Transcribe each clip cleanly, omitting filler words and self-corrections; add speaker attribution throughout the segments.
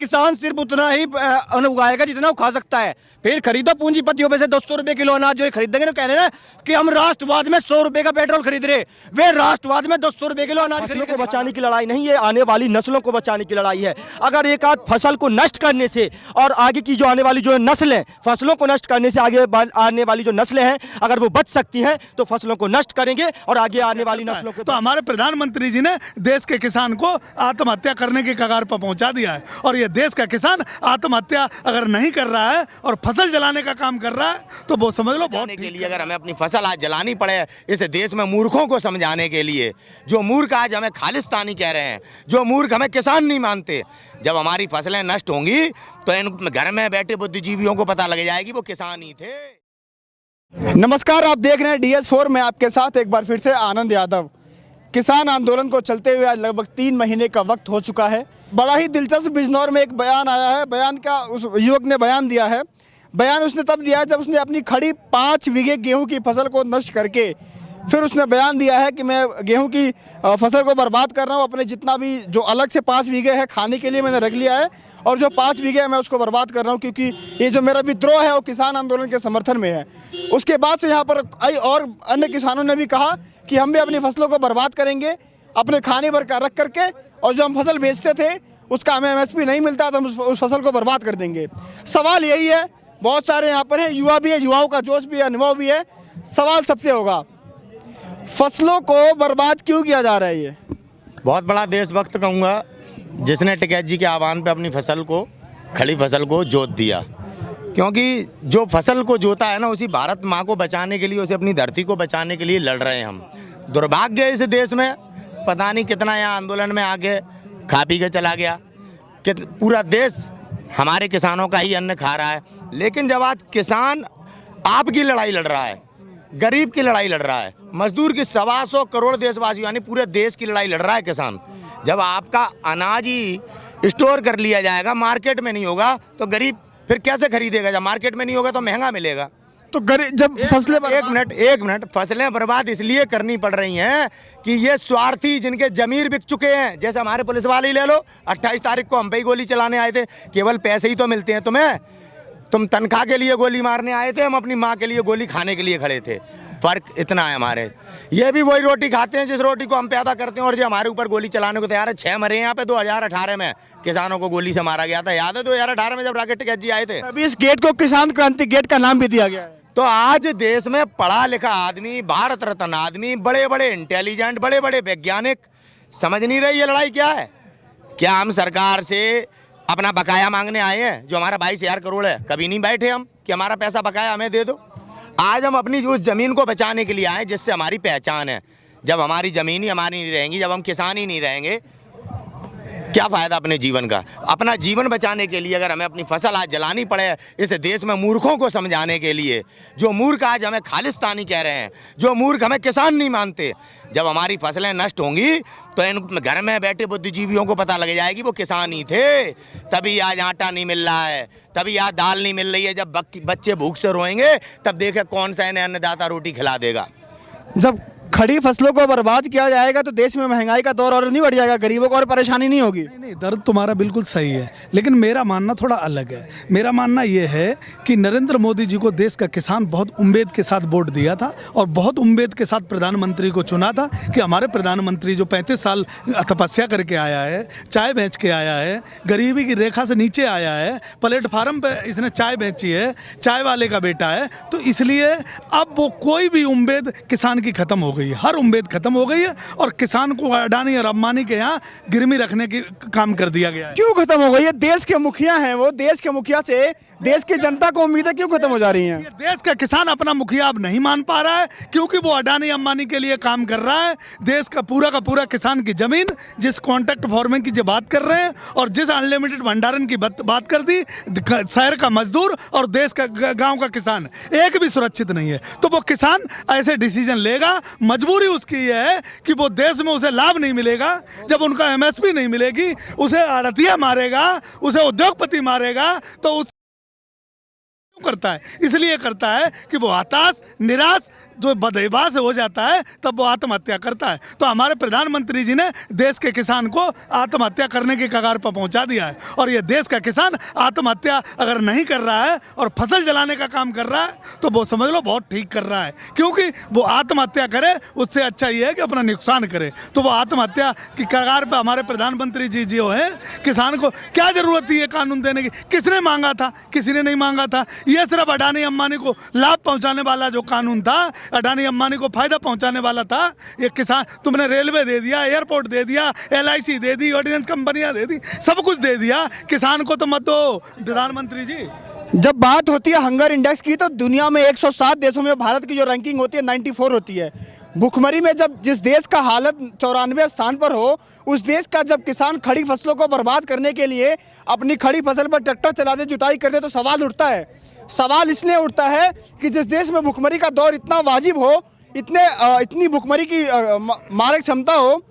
Speaker 1: किसान सिर्फ उतना ही अन्न उगाएगा जितना वो खा सकता है। फिर खरीदो पूंजीपतियों पे से 200 रुपए किलो अनाज जो ये खरीदेंगे, कह रहे हैं कि हम राष्ट्रवाद में 100 रुपए का पेट्रोल खरीद रहे, वे राष्ट्रवाद में 200 रुपए किलो अनाज
Speaker 2: फसलों को बचाने की लड़ाई नहीं, ये आने वाली नस्लों को बचाने की लड़ाई है। अगर एक आध फसल को नष्ट करने से और आगे की जो आने वाली जो नस्लें, फसलों को नष्ट करने से आगे आने वाली जो नस्लें हैं, अगर वो बच सकती हैं तो फसलों को नष्ट करेंगे और आगे आने वाली नस्लों को।
Speaker 3: तो हमारे प्रधानमंत्री जी ने देश के किसान को आत्महत्या करने की कगार पर पहुंचा दिया है, और ये देश का किसान आत्महत्या अगर नहीं कर रहा है और फसल जलाने का काम कर रहा है तो वो समझ लो बहुत
Speaker 4: के लिए अगर हमें अपनी फसल आज जलानी पड़े, इस देश में मूर्खों को समझाने के लिए, जो मूर्ख आज हमें खालिस्तानी कह रहे हैं, जो मूर्ख हमें किसान नहीं मानते, जब हमारी फसलें नष्ट होंगी तो इन घर में बैठे बुद्धिजीवियों को पता लग जाएगी वो किसान ही थे।
Speaker 5: नमस्कार, आप देख रहे हैं DS4 में आपके साथ एक बार फिर से आनंद यादव। किसान आंदोलन को चलते हुए आज लगभग 3 महीने का वक्त हो चुका है। बड़ा ही दिलचस्प बिजनौर में एक बयान आया है। बयान का उस युवक ने बयान दिया है। बयान उसने तब दिया है जब उसने अपनी खड़ी 5 बीघे गेहूं की फसल को नष्ट करके फिर उसने बयान दिया है कि मैं गेहूं की फसल को बर्बाद कर रहा हूं। अपने जितना भी जो अलग से 5 बीघे है खाने के लिए मैंने रख लिया है, और जो 5 बीघे है मैं उसको बर्बाद कर रहा हूं, क्योंकि ये जो मेरा विद्रोह है वो किसान आंदोलन के समर्थन में है। उसके बाद से यहाँ पर और अन्य किसानों ने भी कहा कि हम भी अपनी फसलों को बर्बाद करेंगे अपने खाने भर का रख करके, और जो हम फसल बेचते थे उसका हमें MSP नहीं मिलता तो हम उस फसल को बर्बाद कर देंगे। सवाल यही है, बहुत सारे यहाँ पर हैं, युवा भी है, युवाओं का जोश भी है, अनुभव भी है। सवाल सबसे होगा, फसलों को बर्बाद क्यों किया जा रहा है? ये
Speaker 4: बहुत बड़ा देशभक्त कहूँगा जिसने टिकैत जी के आह्वान पे अपनी फसल को, खड़ी फसल को जोत दिया, क्योंकि जो फसल को जोता है ना, उसी भारत माँ को बचाने के लिए, उसे अपनी धरती को बचाने के लिए लड़ रहे हैं हम। दुर्भाग्य है इस देश में, पता नहीं कितना यहाँ आंदोलन में आके खा पी के चला गया कि पूरा देश हमारे किसानों का ही अन्न खा रहा है। लेकिन जब आज किसान आपकी लड़ाई लड़ रहा है, गरीब की लड़ाई लड़ रहा है, मजदूर की 125 करोड़ देशवासी यानी पूरे देश की लड़ाई लड़ रहा है किसान, जब आपका अनाज ही स्टोर कर लिया जाएगा, मार्केट में नहीं होगा तो गरीब फिर कैसे खरीदेगा? जब मार्केट में नहीं होगा तो महंगा मिलेगा।
Speaker 5: तो जब फसलें
Speaker 4: एक मिनट फसलें बर्बाद इसलिए करनी पड़ रही हैं कि ये स्वार्थी जिनके जमीर बिक चुके हैं, जैसे हमारे पुलिस वाले ही ले लो, 28 तारीख को हम पे ही गोली चलाने आए थे, केवल पैसे ही तो मिलते हैं तुम्हें, तुम तनख्वाह के लिए गोली मारने आए थे, हम अपनी माँ के लिए गोली खाने के लिए खड़े थे। फ़र्क इतना है हमारे, ये भी वही रोटी खाते हैं जिस रोटी को हम पैदा करते हैं, और जो हमारे ऊपर गोली चलाने को तैयार है। 6 मरे यहाँ पे 2018 में किसानों को गोली से मारा गया था, याद है 2018 में जब राकेश टिकैत जी आए थे।
Speaker 5: अभी इस गेट को किसान क्रांति गेट का नाम भी दिया गया है।
Speaker 4: तो आज देश में पढ़ा लिखा आदमी, भारत रत्न आदमी, बड़े बड़े इंटेलिजेंट, बड़े बड़े वैज्ञानिक समझ नहीं रहे ये लड़ाई क्या है। क्या हम सरकार से अपना बकाया मांगने आए हैं जो हमारा 22,000 करोड़ है? कभी नहीं बैठे हम कि हमारा पैसा बकाया हमें दे दो। आज हम अपनी उस ज़मीन को बचाने के लिए आए जिससे हमारी पहचान है। जब हमारी ज़मीन ही हमारी नहीं रहेंगी, जब हम किसान ही नहीं रहेंगे, क्या फ़ायदा अपने जीवन का? अपना जीवन बचाने के लिए अगर हमें अपनी फसल आज जलानी पड़े, इस देश में मूर्खों को समझाने के लिए, जो मूर्ख आज हमें खालिस्तानी कह रहे हैं, जो मूर्ख हमें किसान नहीं मानते, जब हमारी फसलें नष्ट होंगी तो इन घर में बैठे बुद्धिजीवियों को पता लग जाएगी वो किसान ही थे। तभी आज आटा नहीं मिल रहा है, तभी आज दाल नहीं मिल रही है। जब बच्चे भूख से रोएंगे तब देखे कौन सा इन्हें अन्नदाता रोटी खिला देगा।
Speaker 5: जब खड़ी फसलों को बर्बाद किया जाएगा तो देश में महंगाई का दौर और नहीं बढ़ जाएगा, गरीबों को और परेशानी नहीं होगी?
Speaker 3: नहीं, दर्द तुम्हारा बिल्कुल सही है, लेकिन मेरा मानना थोड़ा अलग है। मेरा मानना ये है कि नरेंद्र मोदी जी को देश का किसान बहुत उम्मीद के साथ वोट दिया था और बहुत उम्मीद के साथ प्रधानमंत्री को चुना था कि हमारे प्रधानमंत्री जो 35 साल तपस्या करके आया है, चाय बेच के आया है, गरीबी की रेखा से नीचे आया है, प्लेटफार्म पर इसने चाय बेची है, चाय वाले का बेटा है, तो इसलिए अब वो कोई भी उम्मीद किसान की खत्म हो गई, हर उम्मीद खत्म हो गई है और किसान को अडानी और अंबानी के यहाँ गिरवी रखने की काम कर दिया गया है।
Speaker 5: क्यों खत्म हो गई है? देश के मुखिया हैं वो, देश के मुखिया से देश की जनता को उम्मीदें क्यों खत्म हो जा रही हैं?
Speaker 3: देश का किसान अपना मुखिया अब नहीं मान पा रहा है, क्योंकि वो अडानी अंबानी के लिए काम कर रहा है। देश का पूरा किसान की जमीन, जिस कॉन्ट्रैक्ट फार्मिंग की जो बात कर रहे हैं और जिस अनलिमिटेड भंडारण की बात कर दी, शहर का मजदूर और देश का गाँव का किसान एक भी सुरक्षित नहीं है। तो वो किसान ऐसे डिसीजन लेगा, मजबूरी उसकी ये है कि वो देश में उसे लाभ नहीं मिलेगा, जब उनका MSP नहीं मिलेगी, उसे आड़तिया मारेगा, उसे उद्योगपति मारेगा, तो करता है, इसलिए करता है कि वो हताश निराश जो बदइबा से हो जाता है तब वो आत्महत्या करता है। तो हमारे प्रधानमंत्री जी ने देश के किसान को आत्महत्या करने की कगार पर पहुंचा दिया है। और ये देश का किसान आत्महत्या अगर नहीं कर रहा है और फसल जलाने का काम कर रहा है तो वो समझ लो बहुत ठीक कर रहा है, क्योंकि वो आत्महत्या करे उससे अच्छा ये है कि अपना नुकसान करे। तो वो आत्महत्या की कगार पर हमारे प्रधानमंत्री जी जो है, किसान को क्या जरूरत थी ये कानून देने की? किसने मांगा था? किसी ने नहीं मांगा था। ये सिर्फ अडानी अंबानी को लाभ पहुंचाने वाला जो कानून था, अडानी अंबानी को फायदा पहुंचाने वाला था। ये किसान, तुमने रेलवे दे दिया, एयरपोर्ट दे दिया, LIC दे दी, ऑर्डिनेंस कंपनियां दे दी, सब कुछ दे दिया, किसान को तो मत दो। प्रधानमंत्री जी,
Speaker 5: जब बात होती है हंगर इंडेक्स की तो दुनिया में 107 देशों में भारत की जो रैंकिंग होती है 94 होती है। भुखमरी में जब जिस देश का हालत 94वें स्थान पर हो, उस देश का जब किसान खड़ी फसलों को बर्बाद करने के लिए अपनी खड़ी फसल पर ट्रैक्टर चला दे, जुताई कर दे, तो सवाल उठता है। सवाल इसलिए उठता है कि जिस देश में भुखमरी का दौर इतना वाजिब हो, इतनी भुखमरी की मारक क्षमता हो,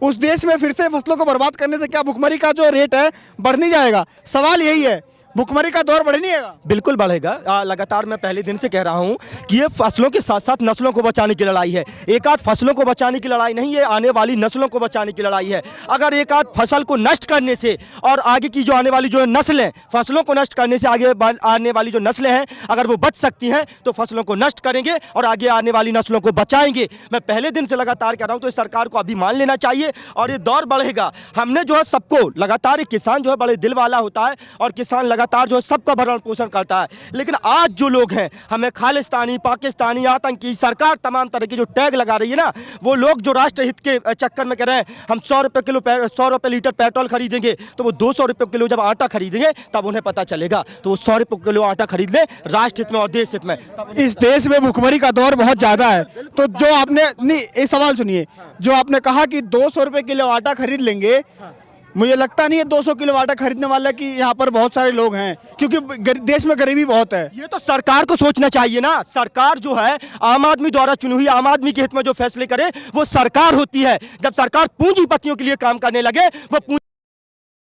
Speaker 5: उस देश में फिर से फसलों को बर्बाद करने से क्या भुखमरी का जो रेट है बढ़ नहीं जाएगा? सवाल यही है, भुखमरी का दौर बढ़ नहीं जाएगा?
Speaker 2: बिल्कुल बढ़ेगा। लगातार मैं पहले दिन से कह रहा हूं कि ये फसलों के साथ साथ नस्लों को बचाने की लड़ाई है। एक आध फसलों को बचाने की लड़ाई नहीं, ये आने वाली नस्लों को बचाने की लड़ाई है। अगर एक आध फसल को नष्ट करने से और आगे की जो आने वाली जो नस्लें, फसलों को नष्ट करने से आगे आने वाली जो नस्लें हैं, अगर वो बच सकती हैं तो फसलों को नष्ट करेंगे और आगे आने वाली नस्लों को बचाएंगे। मैं पहले दिन से लगातार कह रहा हूँ, तो इस सरकार को अभी मान लेना चाहिए और ये दौर बढ़ेगा। हमने जो है सबको लगातार, एक किसान जो है बड़े दिल वाला होता है और किसान लगातार जो है सबका भरण पोषण करता है। लेकिन आज जो लोग हैं, हमें खालिस्तानी, पाकिस्तानी, आतंकी, सरकार तमाम तरह की जो टैग लगा रही है ना, वो लोग जो राष्ट्रहित के चक्कर में कह रहे हैं हम 100 रुपये लीटर पेट्रोल खरीदेंगे, तो वो 200 रुपये किलो जब आटा खरीदेंगे तब उन्हें पता चलेगा। तो वो 100 रुपये किलो आटा खरीद ले राष्ट्रहित में और देश हित में।
Speaker 5: इस देश में भुखमरी का दौर बहुत ज़्यादा है। तो जो आपने नहीं, एक सवाल सुनिए, जो आपने कहा कि 200 रुपये किलो आटा खरीद लेंगे, मुझे लगता नहीं है 200 किलो आटा खरीदने वाला कि यहाँ पर बहुत सारे लोग हैं, क्योंकि देश में गरीबी बहुत है।
Speaker 2: ये तो सरकार को सोचना चाहिए ना। सरकार जो है आम आदमी द्वारा चुनी हुई, आम आदमी के हित में जो फैसले करे वो सरकार होती है। जब सरकार पूंजीपतियों के लिए काम करने लगे, वो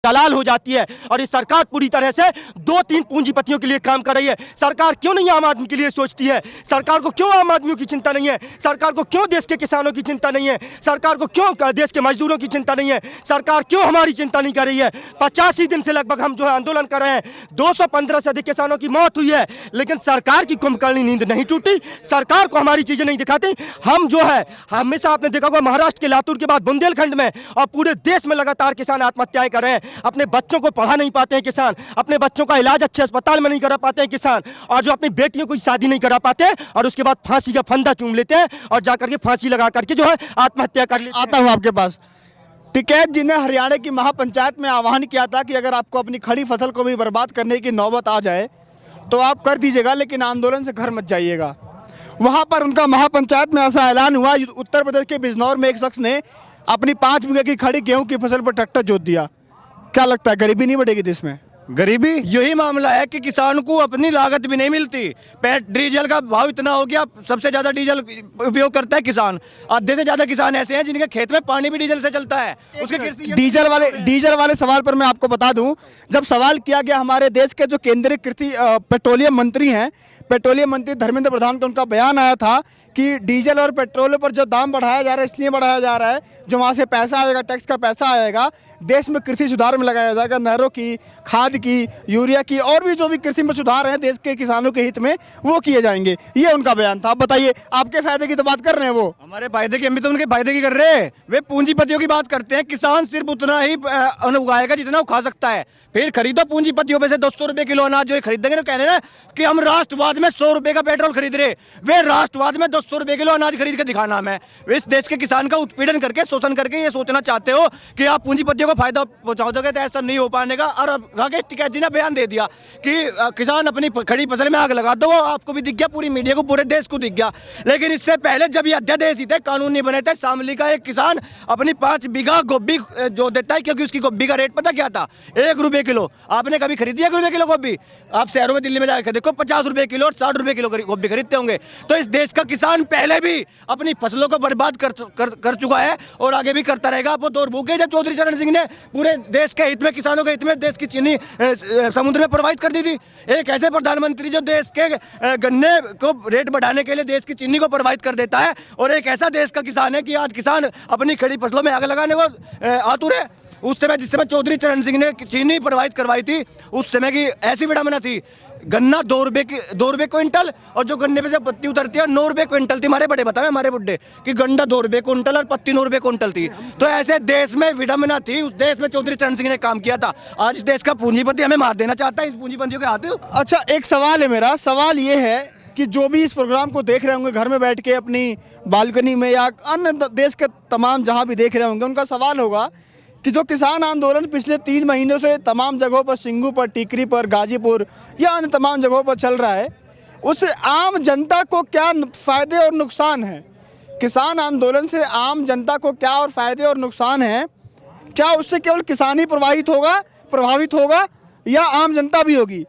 Speaker 2: दलाल हो जाती है। और ये सरकार पूरी तरह से 2-3 पूंजीपतियों के लिए काम कर रही है। सरकार क्यों नहीं आम आदमी के लिए सोचती है? सरकार को क्यों आम आदमियों की चिंता नहीं है? सरकार को क्यों देश के किसानों की चिंता नहीं है? सरकार को क्यों देश के मजदूरों की चिंता नहीं है? सरकार क्यों हमारी चिंता नहीं कर रही है? 85 दिन से लगभग हम जो है आंदोलन कर रहे हैं, 215 से अधिक किसानों की मौत हुई है, लेकिन सरकार की कुंभकर्णी नींद नहीं टूटी। सरकार को हमारी चीजें नहीं दिखाती। हम जो है हमेशा, आपने देखा होगा महाराष्ट्र के लातूर के बाद बुंदेलखंड में और पूरे देश में लगातार किसान आत्महत्याएं कर रहे हैं। अपने बच्चों को पढ़ा नहीं पाते हैं किसान, अपने बच्चों का इलाज अच्छे अस्पताल में नहीं करा पाते हैं किसान, और जो अपनी बेटियों को शादी नहीं करा पाते हैं और उसके बाद फांसी का फंदा चूम लेते हैं और जाकर के फांसी लगा करके जो है आत्महत्या कर लेते हैं।
Speaker 5: आता हूँ आपके पास। टिकैत जी ने हरियाणा की महापंचायत में आह्वान किया था कि अगर आपको अपनी खड़ी फसल को भी बर्बाद करने की नौबत आ जाए तो आप कर दीजिएगा, लेकिन आंदोलन से घर मत जाइएगा। वहाँ पर उनका महापंचायत में ऐसा ऐलान हुआ। उत्तर प्रदेश के बिजनौर में एक शख्स ने अपनी 5 बीघे की खड़ी गेहूं की फसल पर ट्रैक्टर जोत दिया। क्या लगता है, गरीबी नहीं बढ़ेगी देश में?
Speaker 1: गरीबी यही मामला है कि किसान को अपनी लागत भी नहीं मिलती। डीजल का भाव इतना हो गया, सबसे ज्यादा डीजल उपयोग करता है किसान। आधे से ज्यादा किसान ऐसे हैं जिनके खेत में पानी भी डीजल से चलता है। उसके
Speaker 5: डीजल वाले सवाल पर मैं आपको बता दूं, जब सवाल किया गया हमारे देश के जो केंद्रीय कृषि पेट्रोलियम मंत्री हैं, पेट्रोलियम मंत्री धर्मेंद्र प्रधान का उनका बयान आया था कि डीजल और पेट्रोल पर जो दाम बढ़ाया जा रहा है, इसलिए बढ़ाया जा रहा है जो वहाँ से पैसा आएगा, टैक्स का पैसा आएगा, देश में कृषि सुधार में लगाया जाएगा। नहरों की, खाद की, यूरिया की, और भी जो भी कृषि में सुधार हैं देश के किसानों के हित में, वो किए जाएंगे। ये उनका बयान था। आप बताइए, आपके फायदे की तो बात कर रहे हैं वो।
Speaker 1: हमारे फायदे की, हम भी तो उनके फायदे की कर रहे हैं। वे पूंजीपतियों की बात करते हैं। किसान सिर्फ उतना ही उगाएगा जितना वो खा सकता है। फिर खरीदो पूंजीपतियों पे से 200 रुपये किलो अनाज जो खरीदेंगे, तो कह रहे ना कि हम राष्ट्रवाद में 100 रुपये का पेट्रोल खरीद रहे। वे राष्ट्रवाद में 200 रुपये किलो अनाज खरीद के दिखाना है। इस देश के किसान का उत्पीड़न करके, शोषण करके ये सोचना चाहते हो कि आप पूंजीपतियों को फायदा पहुंचाओ दोगे, तो ऐसा नहीं हो पाने का। और राकेश टिकैत जी ने बयान दे दिया कि किसान अपनी खड़ी फसल में आग लगा दो। आपको भी दिख गया, पूरी मीडिया को, पूरे देश को दिख गया। लेकिन इससे पहले जब ये अध्यादेश ही थे, कानून नहीं बने थे, शामली का एक किसान अपनी 5 बीघा गोभी जो देता है, क्योंकि उसकी गोभी का रेट पता क्या था? 1 रुपये किलो। आपने कभी खरीदी है 1 रुपये किलो गोभी? आप शहरों में, दिल्ली में जाकर देखो, 50 रुपये किलो और 60 रुपये किलो गोभी खरीदते होंगे। तो इस देश का किसान पहले भी अपनी फसलों को बर्बाद कर चुका है और आगे भी करता रहेगा। वो दौर भूखे जब चौधरी चरण सिंह ने पूरे देश के हित में, किसानों के हित में देश की चीनी समुद्र में प्रवाहित कर दी थी। एक ऐसे प्रधानमंत्री जो देश के गन्ने को रेट बढ़ाने के लिए देश की चीनी को प्रवाहित कर देता है, और एक ऐसा देश का किसान है कि आज किसान अपनी खड़ी फसलों में आग लगाने को आतुर है। उस समय जिस समय चौधरी चरण सिंह ने चीनी प्रवाहित करवाई थी, उस समय की ऐसी विडंबना थी, गन्ना 2 रुपये क्विंटल, और जो गन्ने पे से पत्ती उतरती है 9 रुपये क्विंटल थी। हमारे बड़े बताए, हमारे बुड्ढे, कि गन्ना 2 रुपये क्विंटल और पत्ती 9 रुपये क्विंटल थी। तो ऐसे देश में विडंबना थी, उस देश में चौधरी चरण सिंह ने काम किया था। आज इस देश का पूंजीपति हमें मार देना चाहता है, इस पूंजीपतियों के हाथ।
Speaker 5: अच्छा, एक सवाल है मेरा, सवाल ये है कि जो भी इस प्रोग्राम को देख रहे होंगे घर में बैठ के अपनी बालकनी में, या अन्य देश के तमाम जहाँ भी देख रहे होंगे, उनका सवाल होगा कि जो किसान आंदोलन पिछले 3 महीनों से तमाम जगहों पर, सिंगू पर, टीकरी पर, गाजीपुर या अन्य तमाम जगहों पर चल रहा है, उससे आम जनता को क्या फ़ायदे और नुकसान है? किसान आंदोलन से आम जनता को क्या और फ़ायदे और नुकसान हैं? क्या उससे केवल किसान ही प्रभावित होगा या आम जनता भी होगी?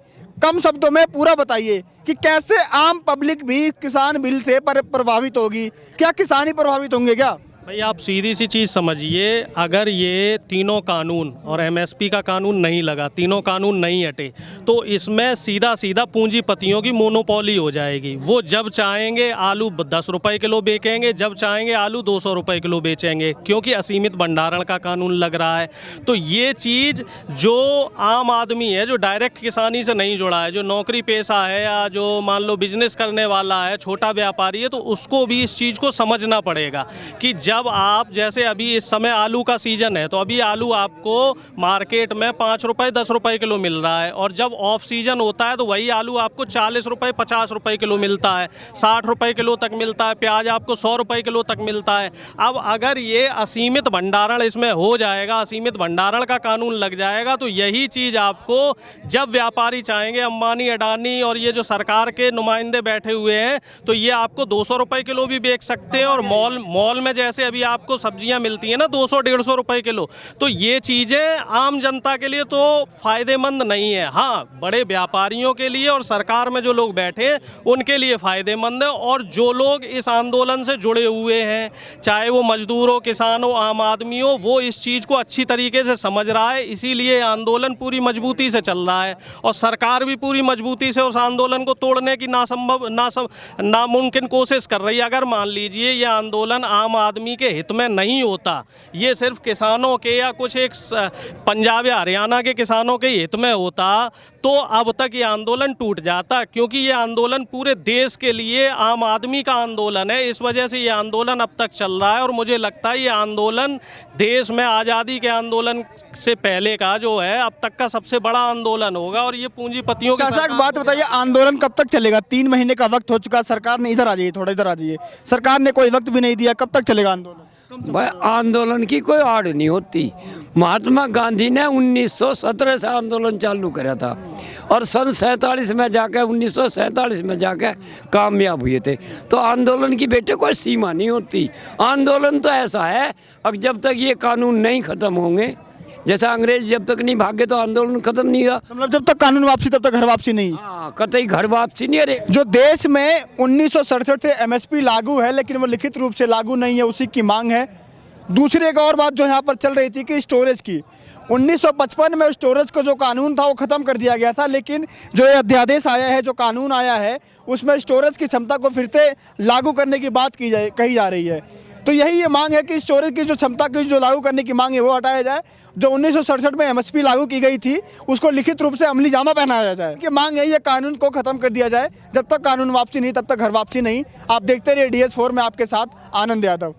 Speaker 5: कम शब्दों में पूरा बताइए कि कैसे आम पब्लिक भी किसान बिल से प्रभावित होगी? क्या किसान ही प्रभावित होंगे क्या?
Speaker 6: भाई आप सीधी सी चीज़ समझिए, अगर ये तीनों कानून और एमएसपी का कानून नहीं लगा, तीनों कानून नहीं हटे, तो इसमें सीधा सीधा पूंजीपतियों की मोनोपोली हो जाएगी। वो जब चाहेंगे आलू 10 रुपए किलो बेचेंगे, जब चाहेंगे आलू 200 रुपए किलो बेचेंगे, क्योंकि असीमित भंडारण का कानून लग रहा है। तो ये चीज़ जो आम आदमी है, जो डायरेक्ट किसानी से नहीं जुड़ा है, जो नौकरी पेशा है या जो मान लो बिजनेस करने वाला है, छोटा व्यापारी है, तो उसको भी इस चीज़ को समझना पड़ेगा कि जब आप, जैसे अभी इस समय आलू का सीजन है, तो अभी आलू आपको मार्केट में 5 रुपए 10 रुपए किलो मिल रहा है, और जब ऑफ सीजन होता है तो वही आलू आपको 40 रुपए 50 रुपए किलो मिलता है, 60 रुपए किलो तक मिलता है, प्याज आपको 100 रुपए किलो तक मिलता है। अब अगर ये असीमित भंडारण इसमें हो जाएगा, असीमित भंडारण का कानून लग जाएगा, तो यही चीज़ आपको जब व्यापारी चाहेंगे, अंबानी, अडानी और ये जो सरकार के नुमाइंदे बैठे हुए हैं, तो ये आपको 200 रुपए किलो भी बेच सकते हैं। और मॉल में जैसे अभी आपको सब्जियां मिलती हैं ना 200-150 रुपए किलो, तो ये चीज़ें आम जनता के लिए तो फ़ायदेमंद नहीं है। हाँ, बड़े व्यापारियों के लिए और सरकार में जो लोग बैठे हैं उनके लिए फ़ायदेमंद है। और जो लोग इस आंदोलन से जुड़े हुए हैं, चाहे वो मजदूर हो, किसान हो, आम आदमी हो, वो इस चीज़ को अच्छी तरीके से समझ रहा है। इसीलिए आंदोलन पूरी मजबूती से चल रहा है, और सरकार भी पूरी मजबूती से उस आंदोलन को तोड़ने की नामुमकिन कोशिश कर रही है। अगर मान लीजिए ये आंदोलन आम आदमी के हित में नहीं होता, ये सिर्फ किसानों के या कुछ एक पंजाब या हरियाणा के किसानों के हित में होता, तो अब तक ये आंदोलन टूट जाता। क्योंकि ये आंदोलन पूरे देश के लिए आम आदमी का आंदोलन है, इस वजह से ये आंदोलन अब तक चल रहा है। और मुझे लगता है ये आंदोलन देश में आज़ादी के आंदोलन से पहले का जो है अब तक का सबसे बड़ा आंदोलन होगा। और ये पूंजीपतियों के
Speaker 5: साथ बात बताइए, आंदोलन कब तक चलेगा? 3 महीने का वक्त हो चुका, सरकार ने, इधर आ जाइए, थोड़ा इधर आ जाइए, सरकार ने कोई वक्त भी नहीं दिया, कब तक चलेगा आंदोलन?
Speaker 7: भाई आंदोलन की कोई आड़ नहीं होती। महात्मा गांधी ने 1917 से आंदोलन चालू करा था, और सन 47 में जाकर 1947 में जाकर कामयाब हुए थे। तो आंदोलन की बेटे कोई सीमा नहीं होती। आंदोलन तो ऐसा है, अब जब तक ये कानून नहीं ख़त्म होंगे, जैसा अंग्रेज जब तक नहीं भागे तो आंदोलन खत्म नहीं हुआ।
Speaker 5: मतलब जब तक कानून वापसी तब तक घर वापसी नहीं।
Speaker 7: हाँ, कतई घर वापसी नहीं। अरे
Speaker 5: जो देश में 1967 से एमएसपी लागू है, लेकिन वो लिखित रूप से लागू नहीं है, उसी की मांग है। दूसरी एक और बात जो यहाँ पर चल रही थी कि स्टोरेज की, 1955 में स्टोरेज का जो कानून था वो ख़त्म कर दिया गया था, लेकिन जो ये अध्यादेश आया है, जो कानून आया है, उसमें स्टोरेज की क्षमता को फिर से लागू करने की बात कही जा रही है। तो यही ये मांग है कि स्टोरेज की जो क्षमता की जो लागू करने की मांग है वो हटाया जाए। जो 1967 में एमएसपी लागू की गई थी उसको लिखित रूप से अमली जामा पहनाया जाए। कि मांग है ये कानून को खत्म कर दिया जाए। जब तक कानून वापसी नहीं तब तक घर वापसी नहीं। आप देखते रहिए DS4 में आपके साथ आनंद यादव।